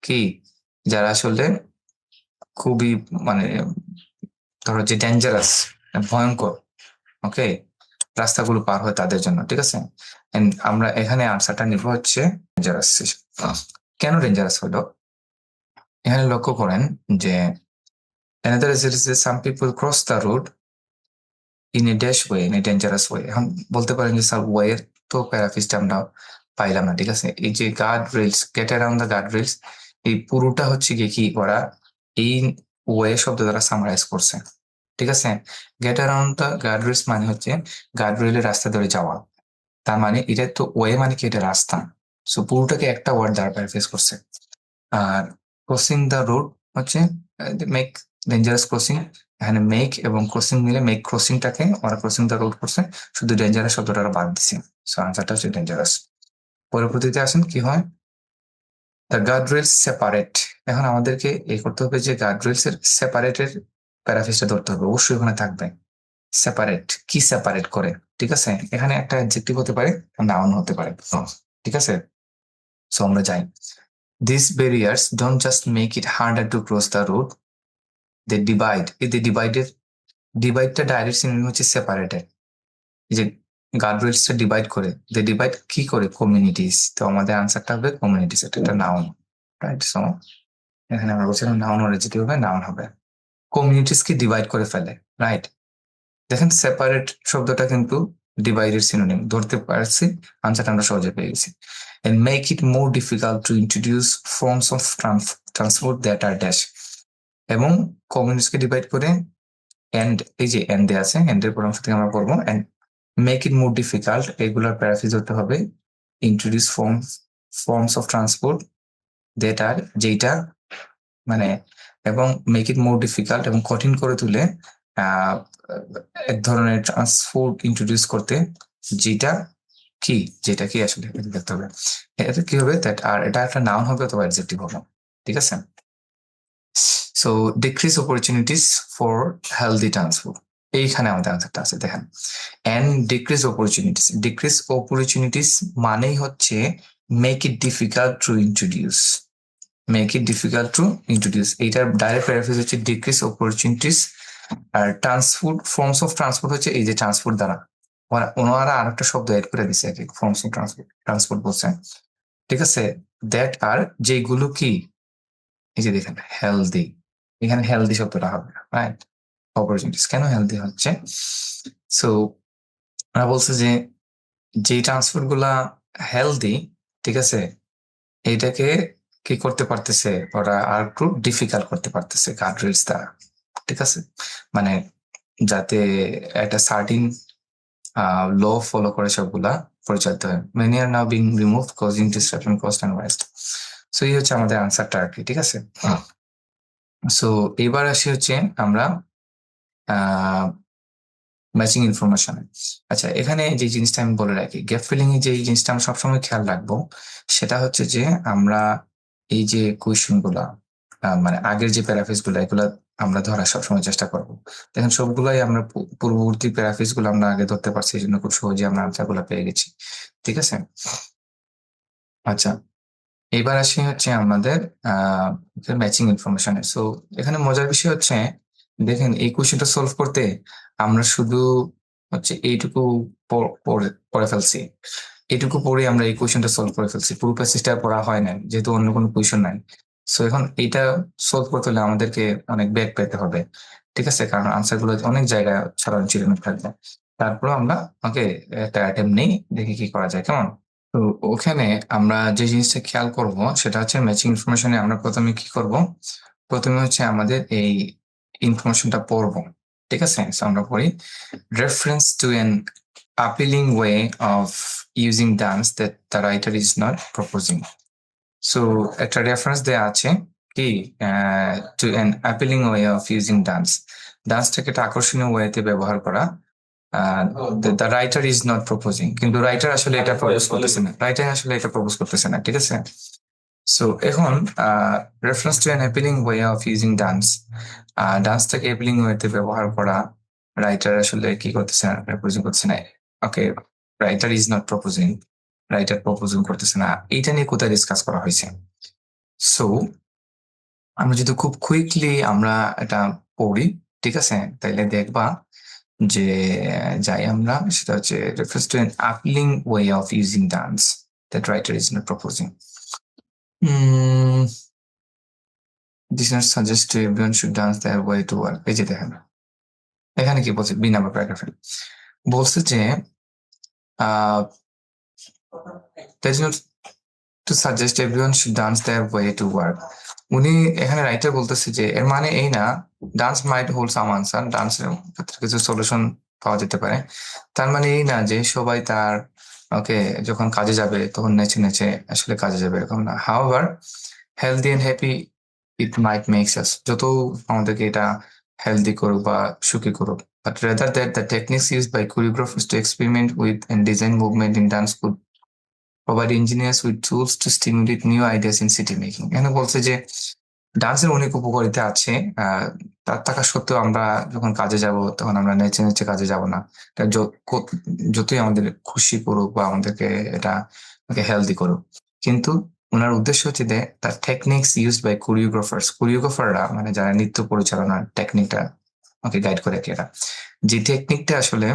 কি যারা আসলে খুবই, মানে ধরো যে ডেঞ্জারাস, ভয়ঙ্কর, ওকে, রাস্তাগুলো পার হয় তাদের জন্য, ঠিক আছে। And আমরা এখানে আনসারটা নিব হচ্ছে ডেঞ্জারাস। কেন ডেঞ্জারাস হলো, এখানে লক্ষ্য করেন যে another is some people cross the road in a dash way, in a dangerous way। এখন বলতে পারেন যে স্যার ওয়ে এর তো প্যারাফিসটা আমরা পাইলাম না, ঠিক আছে। এই যে guard rails, get around the guard rails, এই পুরোটা হচ্ছে গিয়ে কি ওরা এই ওয়ে শব্দ দ্বারা সামারাইজ করছে, ঠিক আছে। Get around the guard rails মানে হচ্ছে গার্ড রেলের রাস্তা ধরে যাওয়া, তার মানে এটা তো ওয়ে মানে কি, এটা রাস্তা। সো পুরোটাকে একটা ওয়ার্ড দ্বারা প্যারাফ্রেজ করছে। আর ক্রসিং দ্য রোড হচ্ছে মেক ডেঞ্জারাস ক্রসিং, এখানে মেক এবং ক্রসিং মিলে মেক ক্রসিংটাকে ওরা ক্রসিং দ্য রোড করছে, শুধু ডেঞ্জারাস শব্দটা ওরা বাদ দিছে। সো আনসারটা হচ্ছে ডেঞ্জারাস। পরবর্তীতে আসেন কি হয়, দ্য গার্ড রেলস সেপারেট। এখন আমাদেরকে এই করতে হবে যে গার্ড রেলস এর সেপারেটের প্যারাফ্রেজটা ধরতে হবে, অবশ্যই ওখানে থাকবে সেপারেট, কি সেপারেট করে, ঠিক আছে। এখানে একটা অ্যাডজেক্টিভ হতে পারে, নাউন হতে পারে, ঠিক আছে। সো আমরা যাই, these barriers don't just make it harder to cross the road, they divide। এই যে ডিভাইডের, ডিভাইডটা ডাইরেক্ট সিনোনিম হচ্ছে সেপারেটেড, এই যে গার্ডরেলসটা ডিভাইড করে, দে ডিভাইড কি করে, কমিউনিটিস। তো আমাদের আনসারটা হবে কমিউনিটিস, এটা একটা নাউন, রাইট। সো এখানে আমরা বলছিলাম নাউন আর অ্যাডজেক্টিভ হবে, নাউন হবে, কমিউনিটিস কে ডিভাইড করে ফেলে, রাইট। দেখেন সেপারেট শব্দটা কিন্তু ডিভাইডের সিনোনিম ধরতে পারছি, আনসারটা আমরা সহজে পেয়ে গেছি। and make it more difficult to introduce forms of transport that are dash এবং কমিউনিটিকে ডিভাইড করে এন্ড এই যে এন্ড দেয়া আছে এন্ডের পরামর্শ থেকে আমরা পড়বো and make it more difficult এগুলোর প্যারাফ্রেজ হতে হবে introduce forms of transport that are যেটা মানে এবং মেক ইট মোর ডিফিকাল্ট এবং কঠিন করে তুলে এক ধরনের ট্রান্সপোর্ট ইন্ট্রোডিউস করতে যেটা কি আসলে দেখতে হবে এটা কি হবে দ্যাট আর এটা একটা নাউন হবে অথবা অ্যাডজেক্টিভ হবে ঠিক আছে so decrease opportunities for healthy transport এইখানে আমাদের আনসারটা আছে দেখেন এন্ড ডিক্রিজ অপরচুনিটিস মানেই হচ্ছে make it difficult to introduce এইটার ডাইরেক্ট প্যারাফ্রেজ হচ্ছে ডিক্রিজ অপরচুনিটিস আর ট্রান্সপোর্ট ফর্মস অফ ট্রান্সপোর্ট হচ্ছে এই যে ট্রান্সপোর্ট দ্বারা ওনারা আর একটা শব্দ এড করে দিছে আর কি ফর্মস অফ ট্রান্সপোর্ট বলছে ঠিক আছে দ্যাট আর যেগুলো কি এই যে দেখেন হেলদি এখানে হেলদি শব্দটা হবে রাইট অপরচুনিটিস কেন হেলদি হচ্ছে সো ওরা বলছে যে ট্রান্সপোর্ট গুলা হেলদি ঠিক আছে এইটাকে কি করতে পারতেছে ওরা আর একটু ডিফিকাল্ট করতে পারতেছে গার্ডরেলস দ্বারা ঠিক আছে মানে যাতে একটা সার্টিন ল ফলো করে সবগুলা পরিচালিত হয় many are now being remove causing destruction cost and waste so এই হচ্ছে আমাদের আনসারটা আর কি ঠিক আছে সো এবার আসি হচ্ছে আমরা ম্যাচিং ইনফরমেশন আচ্ছা এখানে যে জিনিসটা আমি বলে রাখি গ্যাপ ফিলিং এ যে জিনিসটা আমরা সবসময় খেয়াল রাখবো সেটা হচ্ছে যে আমরা এই যে কোয়েশ্চেন গুলা মানে আগের যে প্যারাফ্রেজ গুলা এগুলা আমরা ধরার সবসময় চেষ্টা করবো দেখেন সবগুলাই আমরা পূর্ববর্তী প্যারাফ্রেজ গুলো আমরা আগে ধরতে পারছি এই জন্য খুব সহজে আমরা আনসার গুলা পেয়ে গেছি ঠিক আছে আচ্ছা এবার আসি হচ্ছে আমাদের ম্যাচিং ইনফরমেশনে সো এখানে মজার বিষয় হচ্ছে দেখেন এই কোয়েশ্চেনটা সলভ করতে আমরা শুধু হচ্ছে এইটুকু পড়ে ফেলছি এইটুকু পড়ে আমরা এই কোয়েশ্চেনটা সলভ করে ফেলছি পুরো প্যাসেজটা পড়া হয় না যেহেতু অন্য কোনো কোয়েশ্চেন নাই সো এখন এইটা সলভ করতে হলে আমাদেরকে অনেক ব্যাক পেতে হবে ঠিক আছে কারণ আনসার গুলো অনেক জায়গায় ছড়ানো ছিটানো থাকবে তারপরে আমরা ওকে একটা অ্যাটেম্প নেই দেখি কি করা যায় কেমন তো ওখানে আমরা যে জিনিসটা খেয়াল করব সেটা হচ্ছে ম্যাচিং ইনফরমেশনে আমরা প্রথমে কি করব প্রথমে হচ্ছে আমাদের এই ইনফরমেশনটা পড়বো ঠিক আছে সো আমরা পড়ি reference to an appealing way of using dance that the writer is not proposing so একটা রেফারেন্স দেয়া আছে কি to an appealing way of using ডান্সটাকে একটা আকর্ষণীয় ওয়েতে ব্যবহার করা the writer is not proposing কিন্তু রাইটার আসলে এটা প্রপোজ করতেছে না ঠিক আছে সো এখন reference to an appealing way of using ডান্সটাকে অ্যাপিলিং ওয়েতে ব্যবহার করা রাইটার আসলে কি করতেছে না প্রপোজিং করতেছে না okay writer is not proposing writer proposing করতেছে না এইটা নিয়ে কোথায় ডিসকাস করা হয়েছে সো আমরা যদি খুব কুইকলি আমরা এটা পড়ি ঠিক আছে তাইলে দেখবা যে যাই আমরা সেটা হচ্ছে refers to an appealing way of using dance that writer is not proposing. This not suggest to everyone should dance their way to work. এই যে দেখেন এখানে কি বলছে বি নাম্বার প্যারাগ্রাফে বলছে যে that is not to suggest everyone should dance their way to work. উনি এখানে রাইটার বলতেছে যে এর মানে এই না ডান্স মাইট হোল্ড সাম আনসার ডান্সের ক্ষেত্রে কিছু সলিউশন পাওয়া যেতে পারে তার মানে এই না যে সবাই তার ওকে যখন কাজে যাবে তখন নেচে নেচে আসলে কাজে যাবে এরকম না however healthy and happy it might makes us যত আমাদেরকে এটা হেলদি করুক বা সুখী করুক but rather that the techniques use by choreographers to experiment with and design movement in dance could provide engineers with tools to stimulate new ideas in city making এখানে বলছে যে ডান্সের অনেক উপকারিতা আছে তার থাকা সত্ত্বেও আমরা যখন কাজে যাব তখন আমরা নেচে নেচে কাজে যাব না যতই আমাদের খুশি করুক বা আমাদেরকে এটা হেলদি করুক কিন্তু ওনার উদ্দেশ্য হচ্ছে যে তার টেকনিক্স ইউজড বাই কোরিওগ্রাফাররা মানে যারা নৃত্য পরিচালনার টেকনিকটা ওকে গাইড করে এরা যে টেকনিকটা আসলে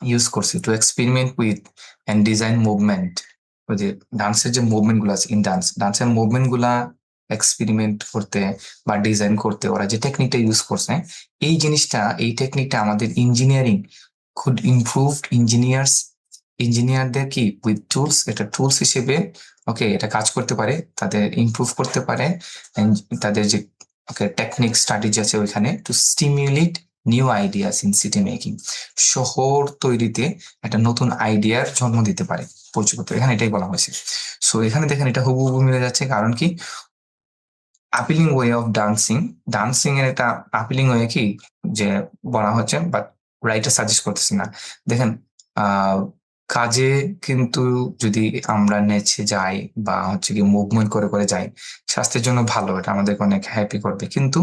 ইউজ করছে to experiment with and design movement ওই যে ডান্সের যে মুভমেন্ট গুলো আছে ইন ডান্সের মুভমেন্ট গুলা এক্সপেরিমেন্ট করতে বা ডিজাইন করতে ওরা যে টেকনিকটা ইউজ করছে এই টেকনিকটা আমাদের ইঞ্জিনিয়ারিং could improve engineers ইঞ্জিনিয়ারদের কি উইথ টুলস, এটা টুলস হিসেবে ওকে এটা কাজ করতে পারে, তাদের ইমপ্রুভ করতে পারে তাদের যে ওকে টেকনিক স্ট্র্যাটেজি আছে ওইখানে two stimulate new ideas in city making, শহর তৈরিতে একটা নতুন আইডিয়ার জন্ম দিতে পারে প্রযুক্তি, এখানে এটাই বলা হয়েছে। সো এখানে দেখেন এটা হুবহু মিলে যাচ্ছে, কারণ কি আপিলিং ওয়ে অফ ডান্সিং, ডান্সিং এর একটা আপিলিং ওয়ে কি যে বলা হচ্ছে, বাট রাইটার সাজেস্ট করতেছে না। দেখেন কাজে কিন্তু যদি আমরা নেচে যাই বা হচ্ছে কি মুভমেন্ট করে করে যাই, স্বাস্থ্যের জন্য ভালো, এটা আমাদেরকে অনেক হ্যাপি করবে। কিন্তু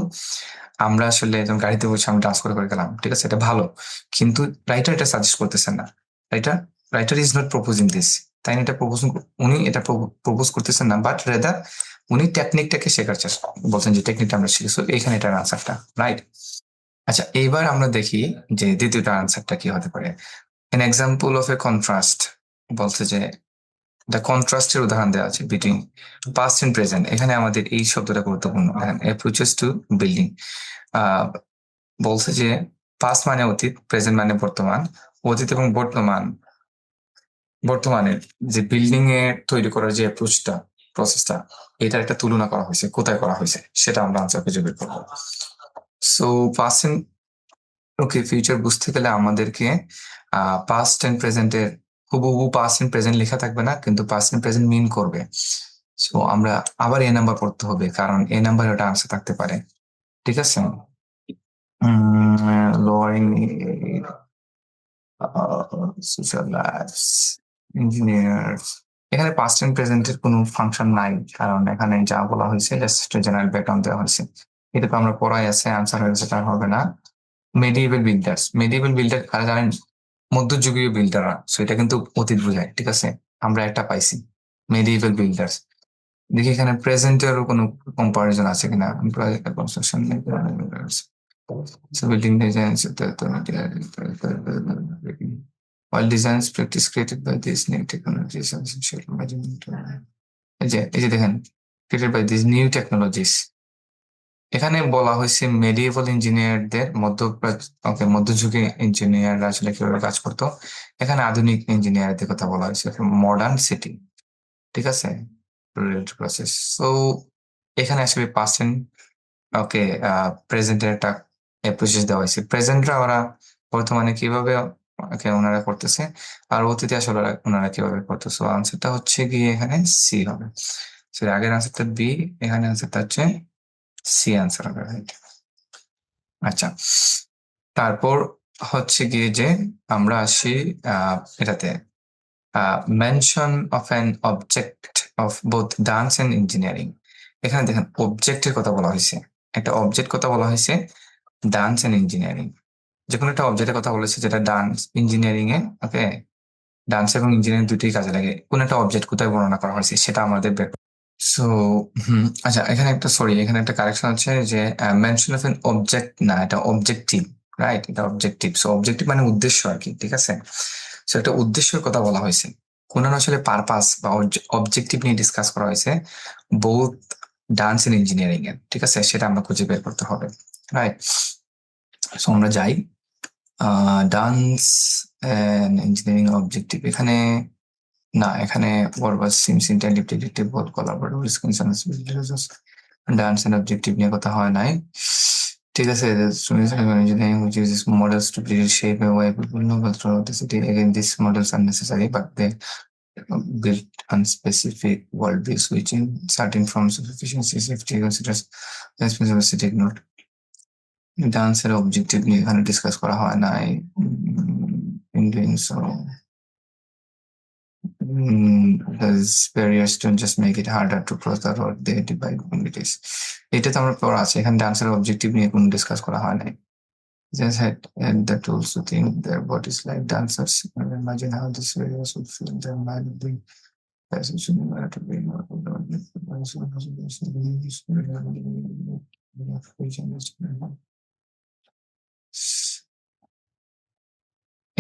আমরা আসলে যখন গাড়িতে বসে আমরা ডান্স করে করে গেলাম, ঠিক আছে, এটা ভালো, কিন্তু রাইটার এটা সাজেস্ট করতেছেন না। Writer writer is not proposing this, তাই না? এটা প্রপোজ, উনি এটা প্রপোজ করতেছেন না, বাট রেদার উনি টেকনিকটাকে শেখার চেষ্টা বলছেন যে টেকনিকটা আমরা শিখি। সো এখানে এটার আনসারটা রাইট। আচ্ছা, এইবার আমরা দেখি যে দ্বিতীয়টা আনসারটা কি হতে পারে। An example of A contrast বলছে যে দ্য কন্ট্রাস্টের উদাহরণ দেওয়া আছে বিটুইন পাস্ট এন্ড প্রেজেন্ট। এখানে আমাদের এই শব্দটা গুরুত্বপূর্ণ। অ্যাপ্রোচেস টু বিল্ডিং বলছে যে পাস্ট মানে অতীত, প্রেজেন্ট মানে বর্তমান, অতীত এবং বর্তমানের যে বিল্ডিং এ তৈরি করার যে অ্যাপ্রোচটা, প্রসেসটা, এটার একটা তুলনা করা হয়েছে, কোথায় করা হয়েছে সেটা আমরা আনসার খুঁজে বের করবো। So past and okay future বুঝতে গেলে আমাদেরকে পাস্ট এন্ড প্রেজেন্টের হুবহু পাস্ট এন্ড প্রেজেন্ট লেখা থাকবে না, কিন্তু পাস্ট এন্ড প্রেজেন্ট মিন করবে। সো আমরা আবার এ নাম্বার পড়তে হবে, কারণ এ নাম্বার ওটা আনসার থাকতে পারে। ঠিক আছে, লোয়ারিং সোশ্যাল লাইফস, ইঞ্জিনিয়ার্স, এখানে পাস্ট এন্ড প্রেজেন্টের কোনো ফাংশন নাই, কারণ এখানে যা বলা হয়েছে জাস্ট জেনারেল ব্যাকগ্রাউন্ড দেওয়া হয়েছে। এটা তো আমরা পড়াই আছে, আনসার হয়ে গেছে, তার হবে না। মেডিয়েবল বিল্ডার্স, মেডিয়েবল বিল্ডার কারা জানেন? মধ্যযুগীয় বিল্ডাররা। সো এটা কিন্তু অতীত বোঝায়, ঠিক আছে, আমরা একটা পাইছি মেডিয়েবল বিল্ডার্স। দেখি এখানে প্রেজেন্টেরও কোনো কম্পারিজন আছে কিনা। Construction, building designs, while designs practice created by these new technologies and social measurement, এই যে দেখেন created by these new technologies, এখানে বলা হয়েছে মেডিয়েভাল ইঞ্জিনিয়ারদের মধ্যযুগীয় ইঞ্জিনিয়াররা আসলে কিভাবে কাজ করতো। এখানে আধুনিক ইঞ্জিনিয়ারদের কথা বলা হয়েছে, মডার্ন সিটি, ঠিক আছে, প্রসেস। সো এখানে আসলে পার্সেন্ট ওকে প্রেজেন্টের একটা প্রসেস দেওয়া হয়েছে, প্রেজেন্টরা ওরা বর্তমানে কিভাবে ওনারা করতেছে, আর অতীতে আসলে ওনারা কিভাবে করতেছে। সো আনসারটা হচ্ছে গিয়ে এখানে সি হবে। সো আগের আনসারটা বি, এখানে আনসারটা হচ্ছে সি আনসার হবে, রাইট। আচ্ছা, তারপর হচ্ছে গিয়ে যে আমরা আসি এটাতে mention of an object of both dance and engineering. এখানে দেখেন অবজেক্টের কথা বলা হয়েছে, একটা অবজেক্ট কথা বলা হয়েছে ডান্স এন্ড ইঞ্জিনিয়ারিং। যে কোনো একটা অবজেক্টের কথা বলেছে যেটা ডান্স ইঞ্জিনিয়ারিং এ ওকে, ডান্স এবং ইঞ্জিনিয়ারিং দুটোই কাজে লাগে। কোন একটা অবজেক্ট কোথায় বর্ণনা করা হয়েছে সেটা আমাদের বের। সো আচ্ছা, এখানে একটা এখানে একটা কারেকশন আছে যে মেনশন অফ এন অবজেক্ট না, এটা অবজেক্টিভ, রাইট, এটা অবজেক্টিভ। সো অবজেক্টিভ মানে উদ্দেশ্য আর কি, ঠিক আছে। সো একটা উদ্দেশ্যের কথা বলা হয়েছে, কোন আসলে পারপাস বা অবজেক্টিভ নিয়ে ডিসকাস করা হয়েছে বোথ ডান্স এন্ড ইঞ্জিনিয়ারিং এর, ঠিক আছে, সেটা আমরা খুঁজে বের করতে হবে, রাইট। সো আমরা যাই ডান্স এন্ড ইঞ্জিনিয়ারিং অবজেক্টিভ, এখানে না, এখানে verbs seems interleave detective both collaborative risk dance and objective নিয়ে কথা হয় নাই, ঠিক আছে। Engineering which uses models to build shape a way people know throughout the city. Again, these models are necessary, but they build on specific worldviews which in certain forms of efficiency, safety considers responsible city ignored. ডান্সের objective নিয়ে এখানে discuss করা হয় নাই। In doing so, those barriers don't just make it harder to cross the road, they divide communities. এটা তো আমরা পড়া আছে, এখানে ডান্সের অবজেক্টিভ নিয়ে কোনো ডিসকাস করা হয় নাই। Just had the tools to think their bodies like dancers and imagine how these barriers would feel their mind being passage in order to be more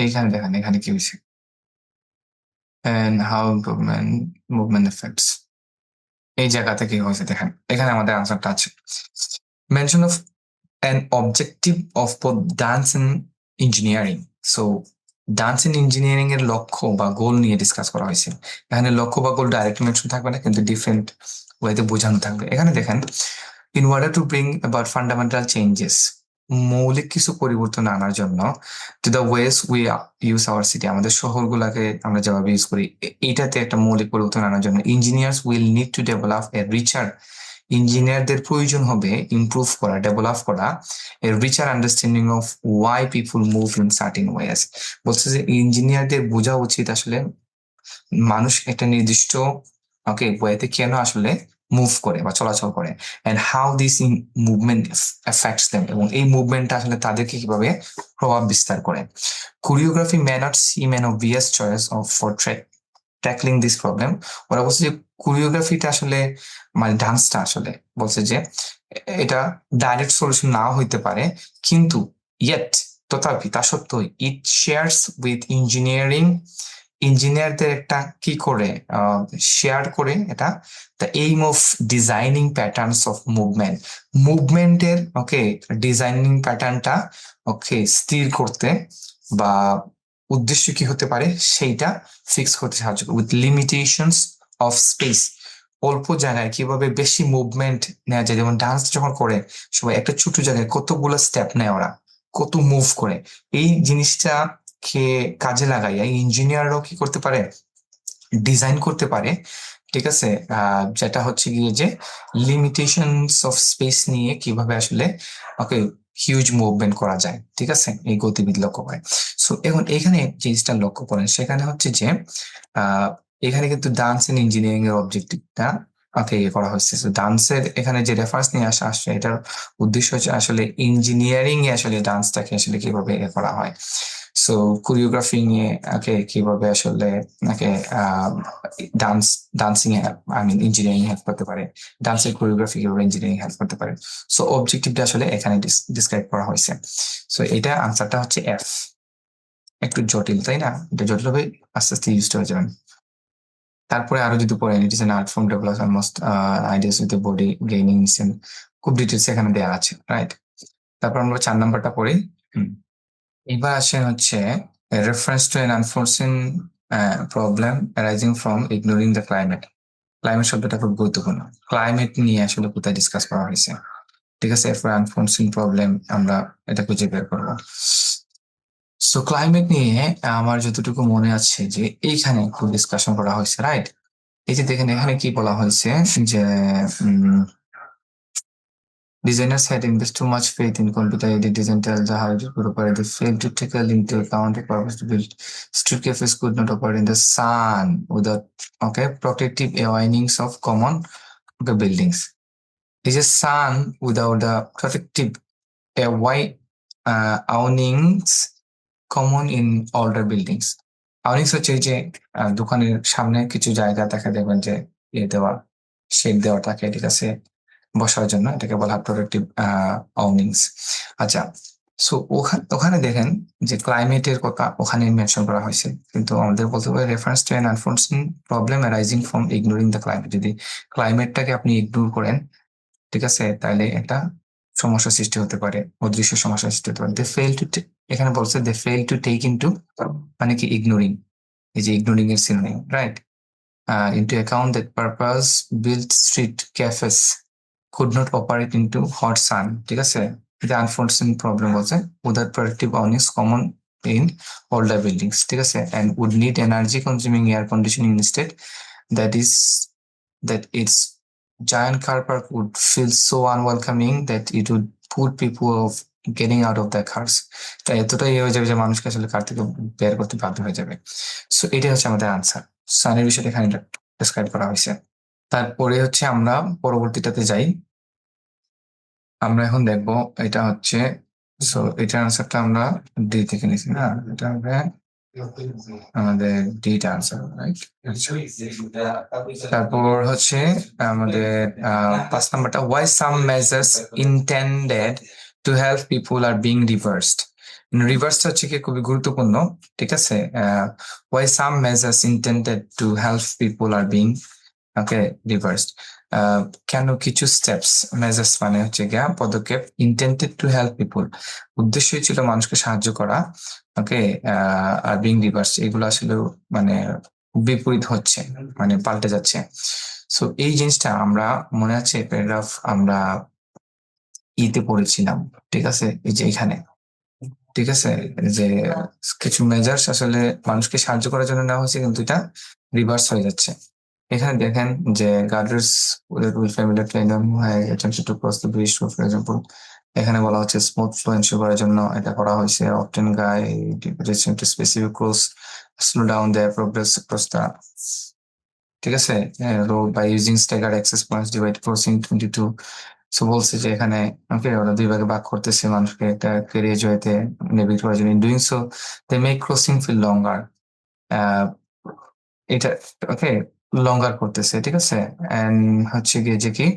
এইখানে দেখেন এখানে কি হয়েছে, and how movement affects, এই জায়গা থেকে কি হয়েছে দেখেন, এখানে আমাদের আনসারটা আছে mention of an objective of both dance and engineering. So dance in engineering এর লক্ষ্য বা গোল নিয়ে ডিসকাস করা হয়েছে। এখানে লক্ষ্য বা গোল ডাইরেক্ট মেনশন থাকবে না, কিন্তু ডিফারেন্ট ওয়েতে বোঝানো থাকবে। এখানে দেখেন, in order to bring about fundamental changes, মৌলিক কিছু পরিবর্তন আনার জন্য, to the OS we use our city, আমাদের শহরগুলোকে আমরা যেভাবে ইউজ করি, এইটাতে একটা মৌলিক পরিবর্তন আনার জন্য engineers will need to develop a richer, ইঞ্জিনিয়ারদের প্রয়োজন হবে ইমপ্রুভ করা, ডেভেলপ করা a richer understanding of why people move in certain ways. বলছে যে ইঞ্জিনিয়ারদের বোঝা উচিত আসলে মানুষ একটা নির্দিষ্ট ওয়েতে কেন আসলে মুভ করে বা চলাচল করে, and how this movement affects them, এবং এই মুভমেন্টটা আসলে তাদেরকে কিভাবে প্রভাব বিস্তার করে। Choreography may not seem an obvious choice of for tackling this problem. ওরা বলছে যে কোরিওগ্রাফিটা আসলে মানে ডান্সটা আসলে বলছে যে এটা ডাইরেক্ট সলিউশন নাও হইতে পারে, কিন্তু ইয়েট তথাপি তা সত্ত্বেও ইট শেয়ারস উইথ ইঞ্জিনিয়ারিং, ইঞ্জিনিয়ারদের একটা কি করে শেয়ার করে এটা the aim of designing patterns of movement, মুভমেন্টের ডিজাইনিং প্যাটার্নটা স্থির করতে বা উদ্দেশ্য কি হতে পারে সেইটা ফিক্স করতে সাহায্য করে, উইথ লিমিটেশনস অফ স্পেস, অল্প জায়গায় কিভাবে বেশি মুভমেন্ট নেওয়া যায়। যেমন ডান্স যখন করে সবাই একটা ছোট জায়গায় কতগুলো স্টেপ নেয়, ওরা কত মুভ করে, এই জিনিসটা কে কাজে লাগাইয়া ইঞ্জিনিয়াররাও কি করতে পারে, ডিজাইন করতে পারে। ঠিক আছে, যেটা হচ্ছে গিয়ে যে লিমিটেশনস অফ স্পেস নিয়ে কিভাবে আসলে হিউজ মুভমেন্ট করা যায়। ঠিক আছে, এই গতিবিধি লক্ষ্য করে। সো এখন এখানে জিনিসটা লক্ষ্য করেন, সেখানে হচ্ছে যে এখানে কিন্তু ডান্স এন্ড ইঞ্জিনিয়ারিং এর অবজেক্টিভটা করা হচ্ছে। ডান্সের এখানে যে রেফারেন্স নিয়ে আসছে, এটার উদ্দেশ্য হচ্ছে আসলে ইঞ্জিনিয়ারিং এ আসলে ডান্সটাকে আসলে কিভাবে করা হয়। সো কোরিওগ্রাফি নিয়ে কিভাবে আসলে dancing I mean engineering help করতে পারে, ডান্সের কোরিওগ্রাফি কিভাবে ইঞ্জিনিয়ারিং হেল্প করতে পারে। সো অবজেক্টিভটা আসলে এখানে ডিসক্রাইব করা হয়েছে। সো এটা আনসারটা হচ্ছে এফ। একটু জটিল তাই না, এটা জটিল হবে, আস্তে আস্তে ইউজড হয়ে যাবেন। তারপরে আরো যদি পড়েন, it is an art form develop almost ideas with the body gaining, খুব ডিটেলস এখানে দেওয়া আছে, রাইট। তারপর আমরা 4 নাম্বারটা পড়ি। এবার আসেন হচ্ছে reference to an unforeseen problem arising from ignoring the climate. Climate শব্দটা খুব গুরুত্বপূর্ণ, ক্লাইমেট নিয়ে আসলে কোথায় ডিসকাস করা হয়েছে। ঠিক আছে, এরপর আনফোর্সিন প্রবলেম আমরা এটা খুঁজে বের করবো। সো ক্লাইমেট নিয়ে আমার যতটুকু মনে আছে যে এইখানে একটু ডিসকাশন করা হয়েছে, রাইট। এই যে দেখেন এখানে কি বলা হয়েছে যে designers had invested too much faith in computer-aided design till the hardware could operate. They failed to take into account the purpose to build street cafes could not operate in the sun without protective awnings of common buildings. This is sun without the protective awnings common in older buildings. আউনিংস হচ্ছে এই যে দোকানের সামনে কিছু জায়গা দেখা দেখবেন যে দেওয়া, শেড দেওয়া থাকে, ঠিক আছে, বসার জন্য, এটাকে বলা হয় প্রোটেক্টিভ আউনিংস। আচ্ছা, সো ওখানে দেখেন যে ক্লাইমেটের কথা ওখানে মেনশন করা হয়েছে, কিন্তু আমাদের বলতে পারে reference to an unforeseen problem arising from ignoring the climate. যদি ক্লাইমেটটাকে আপনি ইগনোর করেন, ঠিক আছে, তাহলে একটা সমস্যা সৃষ্টি হতে পারে, অদৃশ্য সমস্যা সৃষ্টি হতে পারে। দে ফেল টু, এখানে বলছে they fail to take into, মানে কি ইগনোরিং, এই যে ইগনোরিং এর synonym, right, into account that purpose built street cafes could not operate into hot sun, ঠিক আছে। The unforeseen problem বলছে without protective awnings common in older buildings, ঠিক আছে, and would need energy consuming air conditioning instead, that is that its giant car park would feel so unwelcoming that it would put people off getting out of their cars. তাই এতটাই হয়ে যাবে যে মানুষকে আসলে কার থেকে বের করতে বাধ্য হয়ে যাবে। সো এটাই হচ্ছে আমাদের আনসার। সানের বিষয়টা এখানে ডেসক্রাইব করা হয়েছে। তারপরে হচ্ছে আমরা পরবর্তীটাতে যাই। আমরা এখন দেখবো এটা হচ্ছে, সো এটার আনসারটা আমরা ডি থেকে নিছি না, এটা হবে আমাদের ডিটা আনসার, রাইট। তারপর হচ্ছে আমাদের 5 নাম্বারটা, why some measures intended to help people are being reversed. রিভার্সটা হচ্ছে কি খুবই গুরুত্বপূর্ণ, ঠিক আছে। Why some measures intended to help people are being reversed, কেন কিছু স্টেপস, মেজার্স মানে হচ্ছে গিয়া পদক্ষেপ, ইন্টেন্ডেড টু হেল্প পিপুল, উদ্দেশ্যই ছিল মানুষকে সাহায্য করা, ওকে, আর বিং রিভার্স এগুলো আসলে মানে বিপরীত হচ্ছে, মানে পাল্টে যাচ্ছে। সো এই জিনিসটা আমরা মনে আছে প্যারাগ্রাফ আমরা ইতে পড়েছিলাম, ঠিক আছে, এই যে এখানে, ঠিক আছে, যে কিছু মেজার্স আসলে মানুষকে সাহায্য করার জন্য নেওয়া হয়েছে, কিন্তু এটা রিভার্স হয়ে যাচ্ছে। এখানে দেখেন যে guarders will familiar to anyone who has attempted to cross the bridge, for example এখানে বলা হচ্ছে স্মুথ ফ্লো এনশিওর করার জন্য এটা করা হয়েছে। Often guide recent to specific cross slow down their progress cross the, ঠিক আছে, road by using staggered access points divide crossing 22। So বলছে যে এখানে ওকে ওরা দুই ভাগে ভাগ করতেছে মানুষকে একটা কেরিয়ার জয়তে নেভিগেট করার জন্য। Doing so they make crossing feel longer, এটা ওকে লঙ্গার করতেছে, ঠিক আছে। এন্ড হচ্ছে গিয়ে যে কি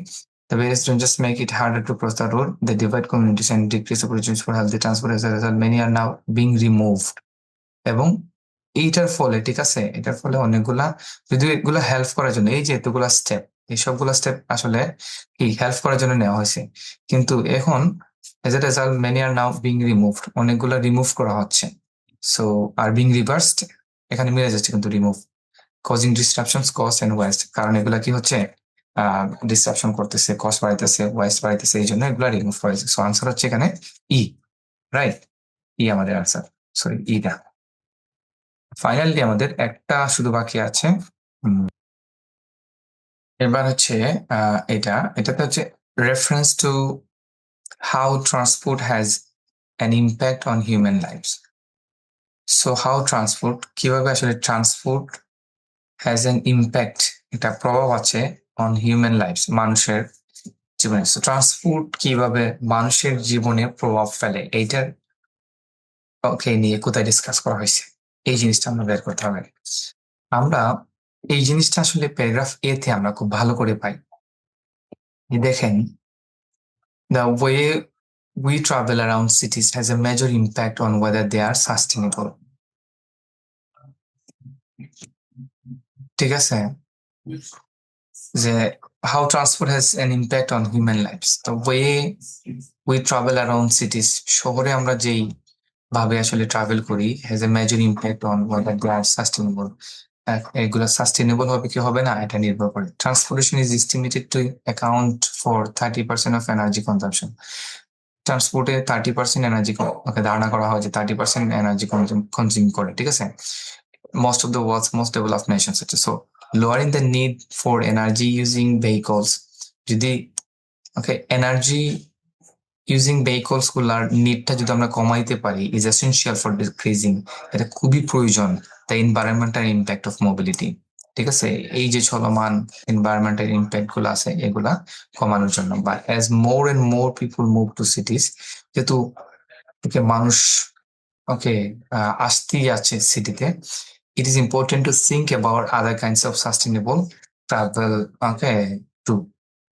the ways don't just make it harder to cross the road, they divide communities and decrease opportunities for healthy transport. As a result, many are now being removed. এবং এইটার ফলে, ঠিক আছে, এটার ফলে অনেকগুলা, যদি এগুলা হেল্প করার জন্য, এই যে এতগুলা স্টেপ, এই সবগুলা স্টেপ আসলে কি হেল্প করার জন্য নেওয়া হয়েছে, কিন্তু এখন as a result many are now being removed, অনেকগুলা রিমুভ করা হচ্ছে। সো আর বিং রিভার্সড, এখানে মিলে যাচ্ছে কিন্তু remove, causing destructions cost and waste, কারণ এগুলা কি হচ্ছে ডিস্ট্রাকশন করতেছে, কস্ট বাড়াইতেছে, ওয়েস্ট বাড়াইতেছে, এই জন্য এগুলা রিমুভ করেছে। সো আনসার হচ্ছে এখানে ই, রাইট, ই আমাদের আনসার, সরি ইটা। ফাইনালি আমাদের একটা শুধু বাকি আছে। এবার হচ্ছে এটাতে হচ্ছে reference to how transport has an impact on human lives. So how transport, কিভাবে আসলে ট্রান্সপোর্ট হ্যাজ অ্যান ইম্প্যাক্ট, এটা প্রভাব আছে অন হিউম্যান লাইফস, মানুষের জীবনে। সো ট্রান্সপোর্ট কিভাবে মানুষের জীবনে প্রভাব ফেলে, এইটার ওকে নিয়ে কোথায় ডিসকাস করা হয়েছে, এই জিনিসটা আমরা বের করতে হবে। আমরা এই জিনিসটা আসলে প্যারাগ্রাফ এ তে আমরা খুব ভালো করে পাই। দেখেন, the way we travel around cities has a major impact on whether they are sustainable. ঠিক আছে, যে how transport has an impact on human lives, the way we travel around cities, শহরে আমরা যেই ভাবে আসলে ট্রাভেল করি has a major impact on whether they are sustainable. এগুলো সাস্টেনেবল হবে কি হবে না এটা নির্ভর করে। Transportation is estimated to account for 30% of energy consumption. ট্রান্সপোর্টে 30% এনার্জি ওকে ধারণা করা হয় যে 30% এনার্জি কনজিউম করে, ঠিক আছে, most of the world's most developed nations. So lowering the need for energy using vehicles, যদি ওকে এনার্জি ইউজিং ভেহিকলস গুলার নিডটা যদি আমরা কমাইতে পারি ইজ এসেনশিয়াল ফর ডিক্রিজিং, এটা খুবই প্রয়োজন the environmental impact of mobility, ঠিক আছে, এই যে চলমান এনভায়রনমেন্টাল ইম্প্যাক্ট গুলো আছে এগুলা কমানোর জন্য। But as more and more people move to cities, যেহেতু ওকে মানুষ ওকে আসতেই আছে সিটিতে, it is important to think about other kinds of sustainable travel, okay, to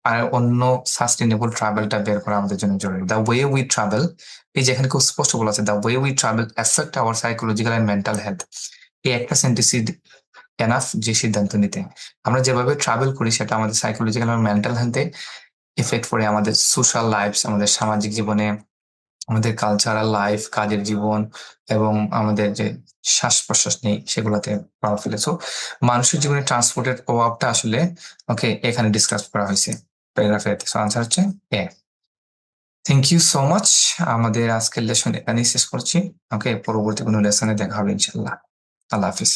আর অন্য সাস্টেনেবল ট্রাভেলটা বের করা আমাদের জন্য জরুরি। দ্য ওয়ে উই ট্রাভেল, এই যেখানে খুব স্পষ্ট বলা আছে the way we travel affect our psychological and mental health. এই একটা সেন্টেন্স এনাফ যে সিদ্ধান্ত নিতে, আমরা যেভাবে ট্রাভেল করি সেটা আমাদের সাইকোলজিক্যাল এবং মেন্টাল হেলথে এফেক্ট করে, আমাদের সোশ্যাল লাইফ, আমাদের সামাজিক জীবনে, আমাদের কালচারাল লাইফ, কাজের জীবন এবং আমাদের যে শ্বাস প্রশ্বাস নেই সেগুলোতে প্রভাব ফেলে। সো মানুষের জীবনে ট্রান্সপোর্টের প্রভাবটা আসলে ওকে এখানে ডিসকাস করা হয়েছে প্যারাগ্রাফে। সো আনসার হচ্ছে এ। থ্যাংক ইউ সো মাচ, আমাদের আজকের লেসন এখানেই শেষ করছি। ওকে, পরবর্তী কোনো লেসনে দেখা হবে ইনশাল্লাহ। আল্লাহ হাফিজ।